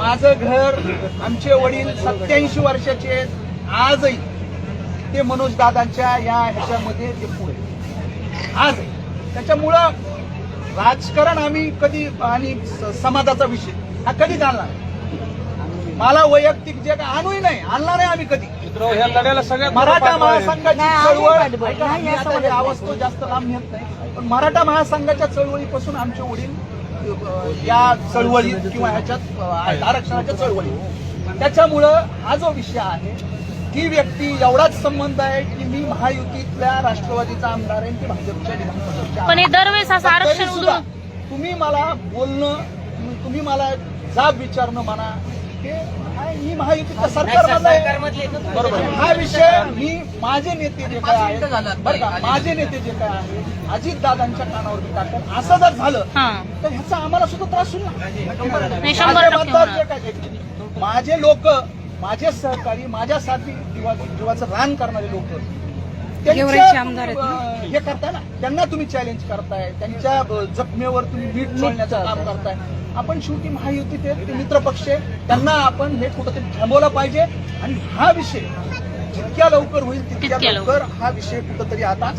माझं घर, आमचे वडील 87 वर्षाचे आहेत. आजही ते मनोज दादांच्या या ह्याच्यामध्ये ते पुढे आजही. त्याच्यामुळं राजकारण आम्ही कधी आणि समाजाचा विषय हा कधी आणला नाही. मला वैयक्तिक जे काय आणूही नाही, आणणार नाही आम्ही कधी. ह्या लढ्याला सगळ्यात मराठा महासंघाची चळवळ, मी आता हे आवाज तो जास्त लांब नेत नाही, पण मराठा महासंघाच्या चळवळीपासून आमचे वडील या चळवळीत किंवा ह्याच्यात आरक्षणाच्या चळवळीत. त्याच्यामुळं हा जो विषय आहे, ही व्यक्ती एवढाच संबंध आहे की मी महायुतीतल्या राष्ट्रवादीचा आमदार आहे की भाजपच्या विधानसभेच्या. पण हे दरवेळेस असं आरक्षण सुद्धा तुम्ही मला बोलणं, तुम्ही मला जाब विचारणं म्हणा, मी महायुतीच्या सरकारमध्ये बरोबर. हा विषय मी माझे नेते जे काय आहेत बरं का, माझे नेते जे काय आहेत अजितदादांच्या कानावरती टाकतात. असं जर झालं तर ह्याचा आम्हाला सुद्धा त्रास होईल ना. माझे लोक, माझे सहकारी, माझ्यासाठी जीवाचं रान करणारे लोक हे करताय ना, त्यांना तुम्ही चॅलेंज करताय, त्यांच्या जखमेवर तुम्ही मीठ चोळण्याचं काम करताय. आपण शेवटी महायुतीत ते मित्र पक्ष आहे, त्यांना आपण हे कुठंतरी थांबवलं पाहिजे. आणि हा विषय जितक्या लवकर होईल तितक्या लवकर हा विषय कुठंतरी आता